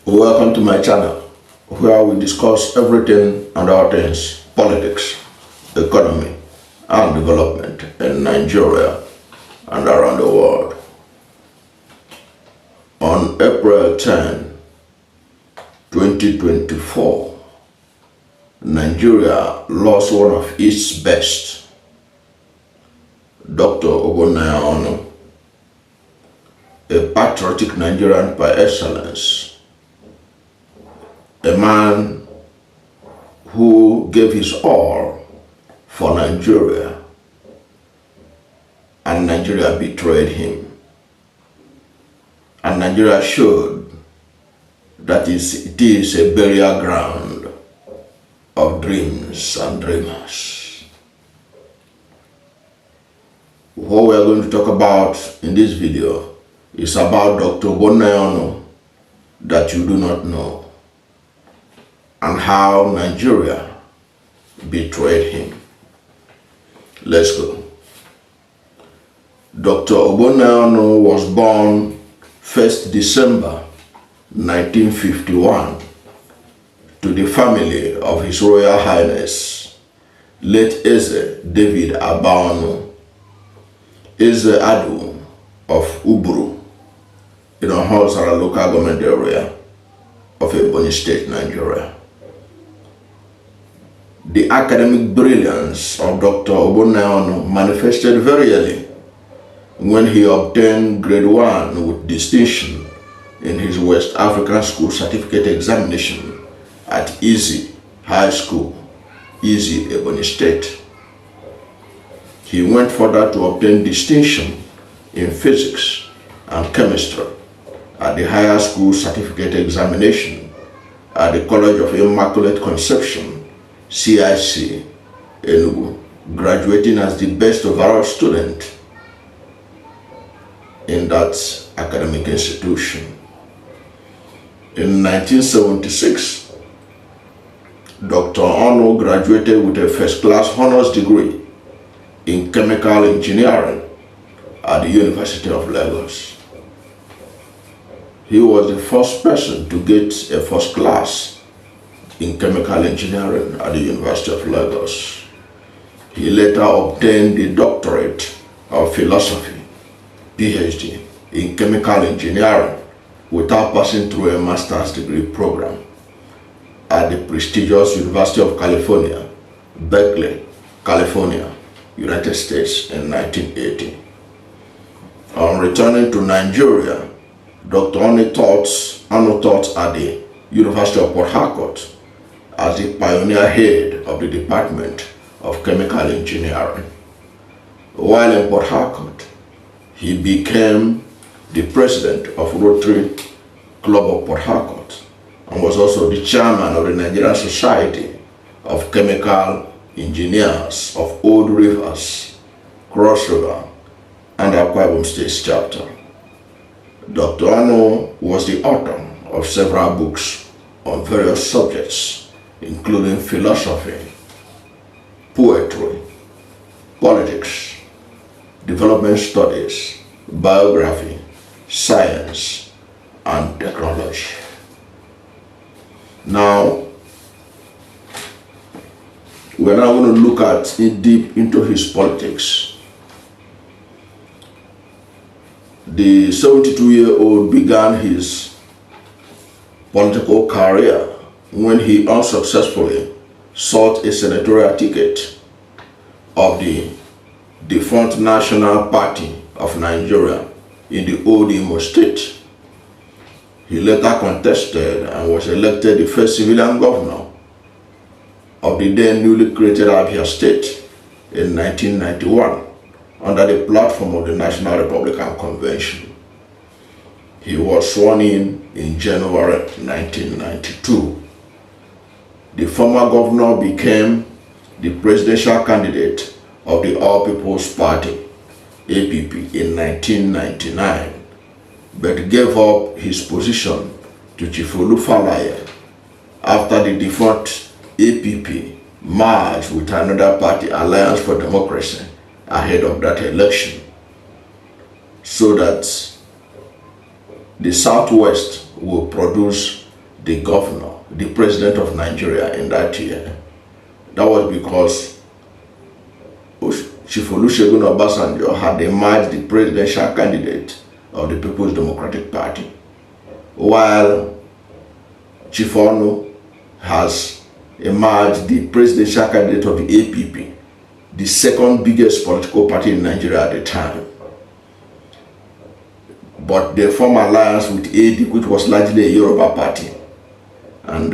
Welcome to my channel, where we discuss everything and all things politics, economy, and development in Nigeria and around the world. On April 10, 2024, Nigeria lost one of its best, Dr. Ogbonnaya Onu, a patriotic Nigerian by excellence, a man who gave his all for Nigeria, and Nigeria betrayed him. And Nigeria showed that it is a burial ground of dreams and dreamers. What we are going to talk about in this video is about Dr. Ogbonnaya Onu that you do not know, and how Nigeria betrayed him. Let's go. Dr. Ogbonnaya Onu was born 1st December 1951 to the family of His Royal Highness, late Eze David Abia Onu, Eze Adu of Uburu, in Ohosara local government area of Abia State, Nigeria. The academic brilliance of Dr. Ogbonnaya Onu manifested very early when he obtained grade 1 with distinction in his West African School Certificate examination at Easy High School, Easy, Abia State. He went further to obtain distinction in physics and chemistry at the Higher School Certificate examination at the College of Immaculate Conception, CIC, Enugu, graduating as the best overall student in that academic institution. In 1976, Dr. Onu graduated with a first-class honors degree in chemical engineering at the University of Lagos. He was the first person to get a first class in chemical engineering at the University of Lagos. He later obtained the doctorate of philosophy, PhD, in chemical engineering without passing through a master's degree program at the prestigious University of California, Berkeley, California, United States in 1980. On returning to Nigeria, Dr. Onu taught at the University of Port Harcourt as the pioneer head of the Department of Chemical Engineering. While in Port Harcourt, he became the president of Rotary Club of Port Harcourt and was also the chairman of the Nigerian Society of Chemical Engineers of Old Rivers, Cross River, and Akwa Ibom State chapter. Dr. Onu was the author of several books on various subjects, including philosophy, poetry, politics, development studies, biography, science, and technology. Now, we're now going to look at deep into his politics. The 72-year-old began his political career when he unsuccessfully sought a senatorial ticket of the defunct National Party of Nigeria in the old Imo State. He later contested and was elected the first civilian governor of the then newly created Abia State in 1991 under the platform of the National Republican Convention. He was sworn in January 1992. The former governor became the presidential candidate of the All People's Party, APP, in 1999, but gave up his position to Chief Olu Falae after the defunct APP merged with another party, Alliance for Democracy, ahead of that election, so that the Southwest will produce the governor, the president of Nigeria in that year. That was because Chief Olusegun Obasanjo had emerged the presidential candidate of the People's Democratic Party, while Chief Onu has emerged the presidential candidate of the APP, the second biggest political party in Nigeria at the time. But they formed alliance with AD, which was largely a Yoruba party, and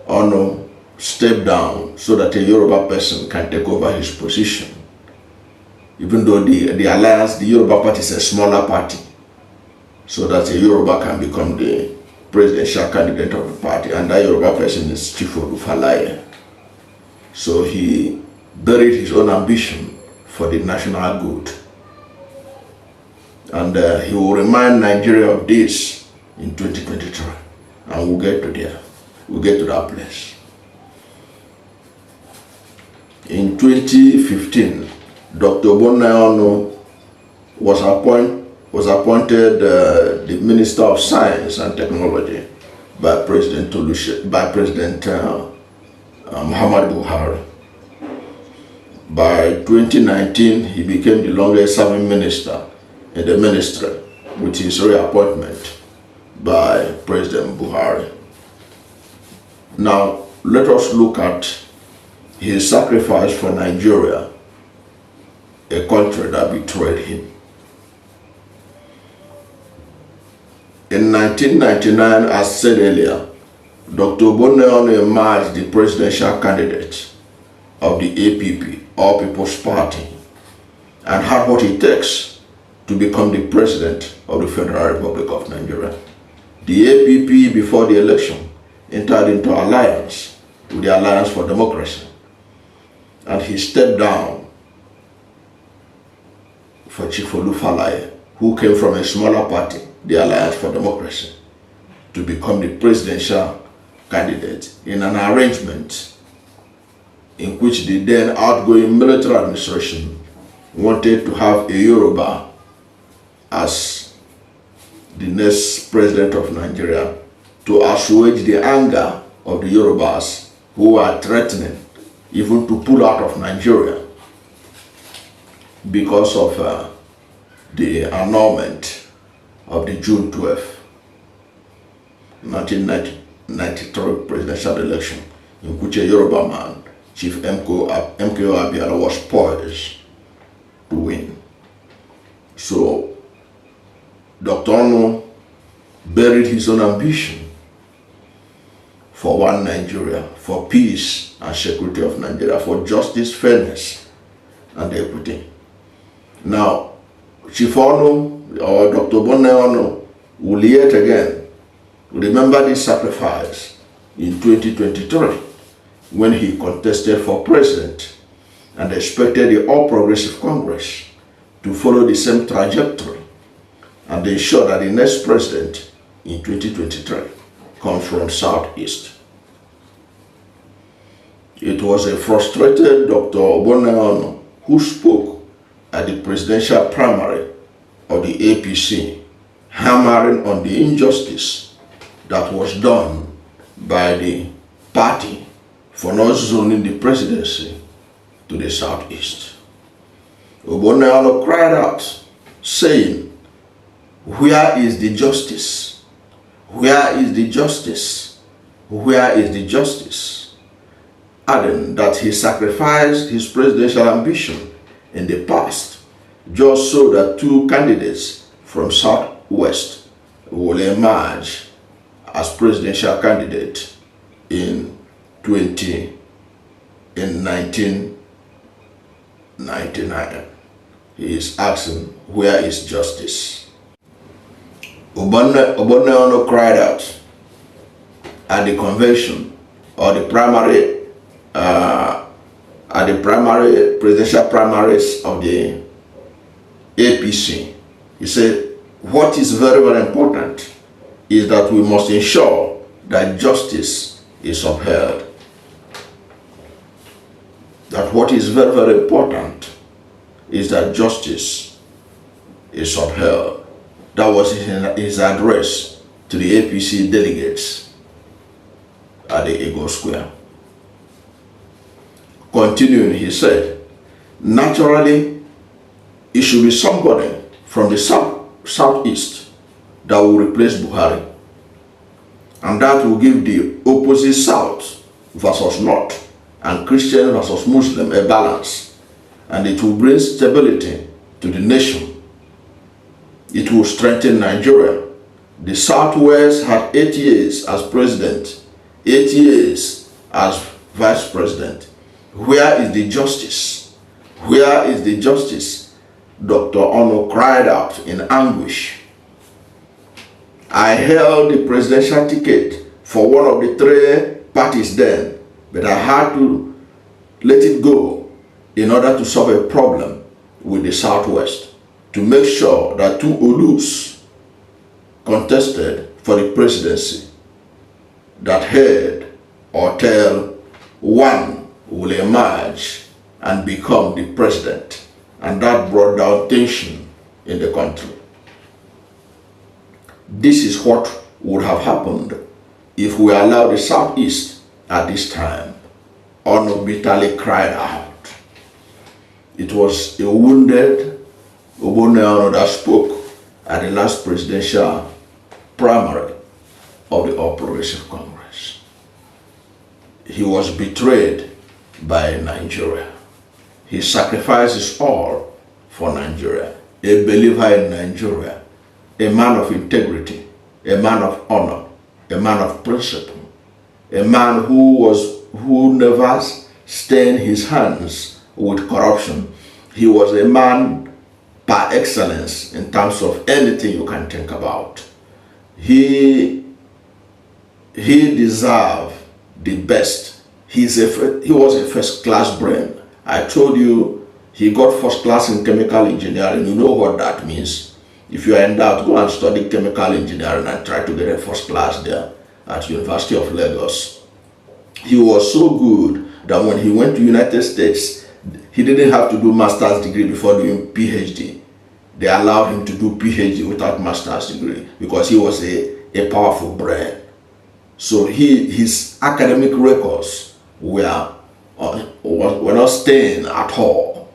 Onu stepped down so that a Yoruba person can take over his position. Even though the alliance, the Yoruba party is a smaller party, so that a Yoruba can become the presidential candidate of the party, and that Yoruba person is Chief Olu Falae. So he buried his own ambition for the national good. And he will remind Nigeria of this in 2023. And we'll get to there. We'll get to that place. In 2015, Dr. Ogbonnaya Onu was appointed the Minister of Science and Technology by President Muhammadu Buhari. By 2019, he became the longest serving minister in the ministry with his reappointment by President Buhari. Now, let us look at his sacrifice for Nigeria, a country that betrayed him. In 1999, as said earlier, Dr. Ogbonnaya Onu emerged the presidential candidate of the APP, All People's Party, and had what it takes to become the president of the Federal Republic of Nigeria. The APP, before the election, entered into alliance with the Alliance for Democracy, and he stepped down for Chief Olu Falae, who came from a smaller party, the Alliance for Democracy, to become the presidential candidate in an arrangement in which the then outgoing military administration wanted to have a Yoruba as the next president of Nigeria to assuage the anger of the Yorubas who are threatening even to pull out of Nigeria because of the annulment of the June 12, 1993 presidential election, in which a Yoruba man, Chief MKO Abia, was poised to win. So Dr. Onu buried his own ambition for one Nigeria, for peace and security of Nigeria, for justice, fairness, and equity. Now, Chief Onu, or Dr. Ogbonnaya Onu, will yet again remember this sacrifice in 2023 when he contested for president and expected the All Progressive Congress to follow the same trajectory and ensure that the next president in 2023 comes from Southeast. It was a frustrated Dr. Ogbonnaya Onu who spoke at the presidential primary of the APC, hammering on the injustice that was done by the party for not zoning the presidency to the Southeast. Ogbonnaya Onu cried out, saying, "Where is the justice? Where is the justice? Where is the justice?" Adding that he sacrificed his presidential ambition in the past just so that two candidates from Southwest will emerge as presidential candidate in 1999. He is asking, where is justice? Ogbonnaya Onu cried out at the convention or the primary presidential primaries of the APC. He said, what is very, very important is that we must ensure that justice is upheld. That what is very, very important is that justice is upheld. That was his address to the APC delegates at the Eagle Square. Continuing, he said, naturally, it should be somebody from the southeast that will replace Buhari. And that will give the opposite South versus North and Christian versus Muslim a balance. And it will bring stability to the nation. It will strengthen Nigeria. The Southwest had 8 years as president, 8 years as vice president. Where is the justice? Where is the justice? Dr. Onu cried out in anguish. I held the presidential ticket for one of the 3 parties then, but I had to let it go in order to solve a problem with the Southwest, to make sure that 2 Olus contested for the presidency, that head or tail, one will emerge and become the president. And that brought down tension in the country. This is what would have happened if we allowed the Southeast at this time. Onu bitterly cried out. It was a wounded Ogbonnaya Onu that spoke at the last presidential primary of the All Progressive Congress. He was betrayed by Nigeria. He sacrificed his all for Nigeria. A believer in Nigeria, a man of integrity, a man of honor, a man of principle, a man who never stained his hands with corruption. He was a man par excellence in terms of anything you can think about. He deserved the best. He was a first-class brain. I told you he got first class in chemical engineering. You know what that means. If you are in doubt, go and study chemical engineering and try to get a first class there at University of Lagos. He was so good that when he went to United States, he didn't have to do master's degree before doing PhD. They allowed him to do PhD without master's degree because he was a powerful brain. So his academic records were not staying at all.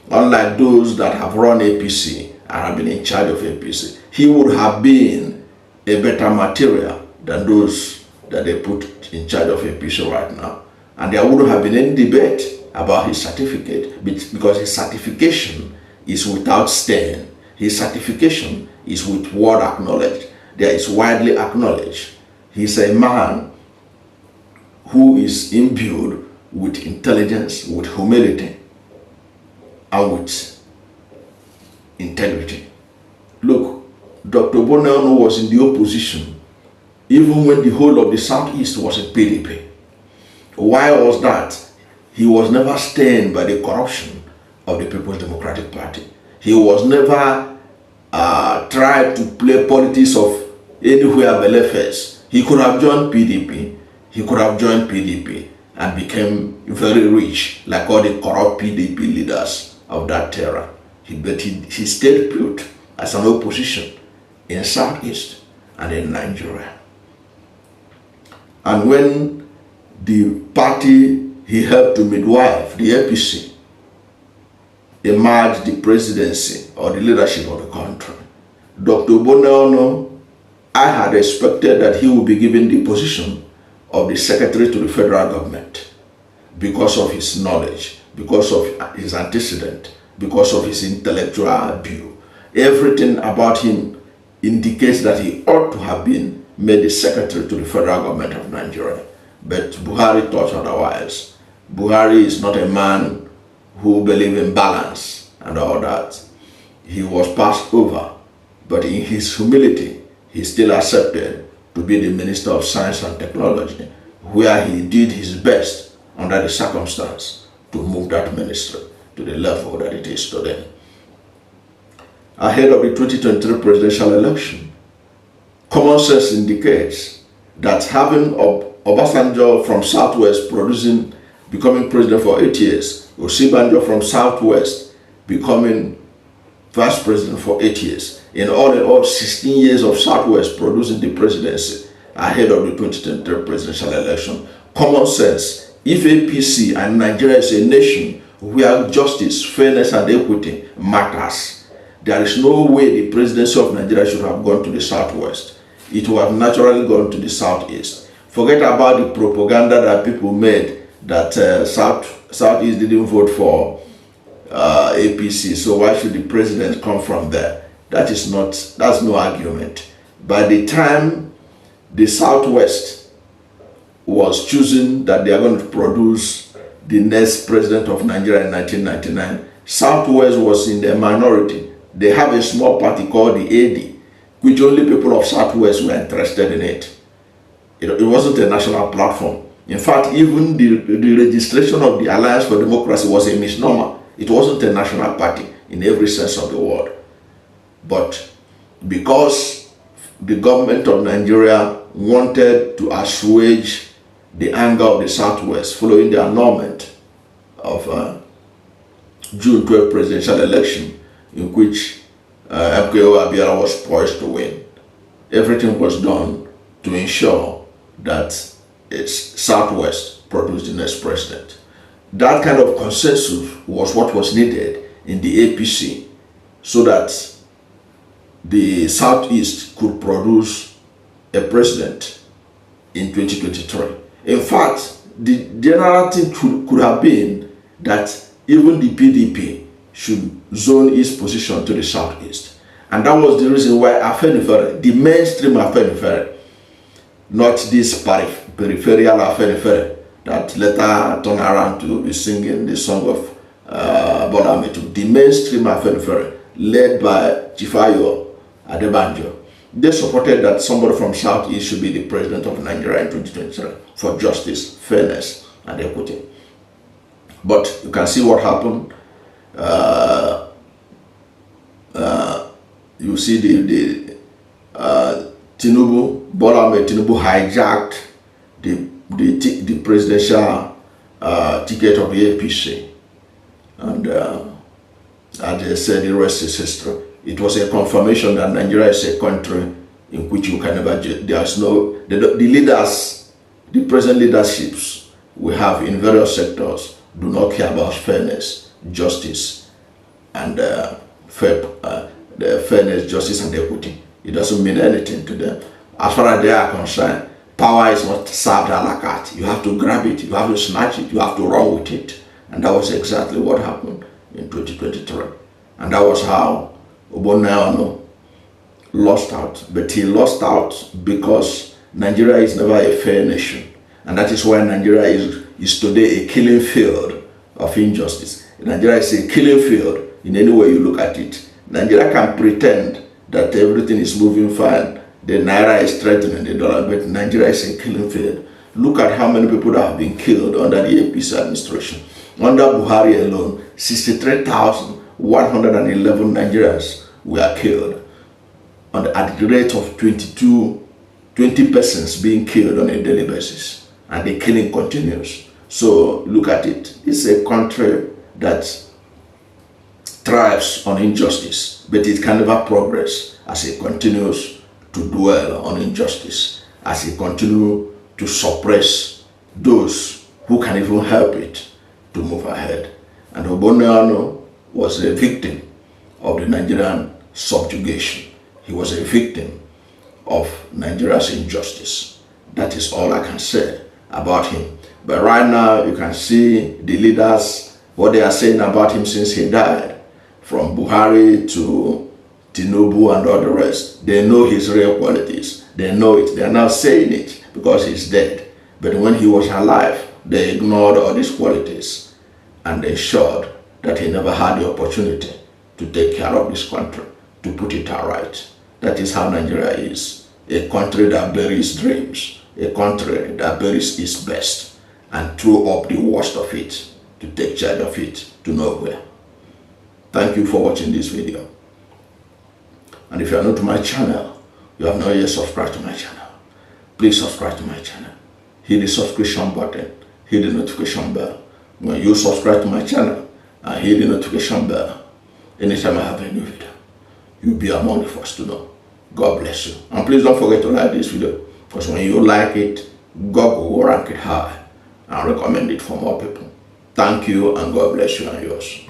Unlike those that have run APC and have been in charge of APC, he would have been a better material than those that they put in charge of APC right now. And there wouldn't have been any debate about his certificate because his certification is without stain. His certification is with word acknowledged. There is widely acknowledged. He's a man who is imbued with intelligence, with humility, and with integrity. Look, Dr. Ogbonnaya Onu was in the opposition even when the whole of the Southeast was in PDP. Why was that? He was never stained by the corruption of the People's Democratic Party. He was never tried to play politics of anywhere but first. He could have joined PDP. He could have joined PDP and became very rich like all the corrupt PDP leaders of that era. But he stayed put as an opposition in Southeast and in Nigeria. And when the party he helped to midwife, the APC, emerged the presidency or the leadership of the country, Dr. Ogbonnaya Onu, I had expected that he would be given the position of the secretary to the federal government because of his knowledge, because of his antecedent, because of his intellectual view. Everything about him indicates that he ought to have been made the secretary to the federal government of Nigeria. But Buhari thought otherwise. Buhari is not a man who believes in balance and all that. He was passed over, but in his humility, he still accepted to be the Minister of Science and Technology, where he did his best under the circumstance to move that ministry to the level that it is today. Ahead of the 2023 presidential election, common sense indicates that having Obasanjo from Southwest becoming president for 8 years, Olusegun from Southwest becoming vice president for 8 years, in all 16 years of Southwest producing the presidency, ahead of the 2023 presidential election. Common sense. If APC and Nigeria is a nation where justice, fairness, and equity matters, there is no way the presidency of Nigeria should have gone to the southwest. It would have naturally gone to the southeast. Forget about the propaganda that people made that southeast didn't vote for APC, so why should the president come from there? That's no argument. By the time the southwest was choosing that they are going to produce the next president of Nigeria in 1999, southwest was in the minority. They have a small party called the AD, which only people of southwest were interested in it. It wasn't a national platform. In fact, even the registration of the Alliance for Democracy was a misnomer. It wasn't a national party in every sense of the word. But because the government of Nigeria wanted to assuage the anger of the Southwest following the annulment of June 12 presidential election, in which MKO Abia was poised to win, everything was done to ensure that its Southwest produced the next president. That kind of consensus was what was needed in the APC so that the Southeast could produce a president in 2023. In fact, the general thing could have been that even the PDP should zone its position to the Southeast. And that was the reason why Afenifere, the mainstream Afenifere, not this peripheral Afenifere that later turned around to be singing the song of Bola Ahmed, the mainstream Afenifere, led by Chief Olu Falae, they supported that somebody from Southeast should be the president of Nigeria in 2023 for justice, fairness, and equity. But you can see what happened. You see the Bola Ahmed Tinubu hijacked the presidential ticket of the APC, and as they said, the rest is history. It was a confirmation that Nigeria is a country in which you can never, there's no, the leaders, the present leaderships we have in various sectors do not care about fairness, justice, and fairness, justice, and equity. It doesn't mean anything to them. As far as they are concerned, power is not served a la carte. You have to grab it, you have to snatch it, you have to run with it. And that was exactly what happened in 2023. And that was how Ogbonnaya Onu lost out. But he lost out because Nigeria is never a fair nation. And that is why Nigeria is today a killing field of injustice. Nigeria is a killing field in any way you look at it. Nigeria can pretend that everything is moving fine. The Naira is strengthening the dollar, but Nigeria is a killing field. Look at how many people that have been killed under the APC administration. Under Buhari alone, 63,111 Nigerians were killed, and at the rate of 20 persons being killed on a daily basis, and the killing continues. So look at it. It's a country that thrives on injustice, but it can never progress as it continues to dwell on injustice, as it continues to suppress those who can even help it to move ahead. And Ogbonnaya Onu was a victim of the Nigerian subjugation. He was a victim of Nigeria's injustice. That is all I can say about him. But right now, you can see the leaders, what they are saying about him since he died, from Buhari to Tinubu and all the rest. They know his real qualities. They know it. They are now saying it because he's dead. But when he was alive, they ignored all these qualities and ensured that he never had the opportunity to take care of this country, to put it right. That is how Nigeria is. A country that buries dreams, a country that buries its best and throw up the worst of it to take charge of it to nowhere. Thank you for watching this video. And if you are new to my channel, you have not yet subscribed to my channel, please subscribe to my channel. Hit the subscription button, hit the notification bell. When you subscribe to my channel and hit the notification bell, anytime I have a new video, you'll be among the first to know. God bless you. And please don't forget to like this video, Because when you like it, God will rank it high and recommend it for more people. Thank you, and God bless you and yours.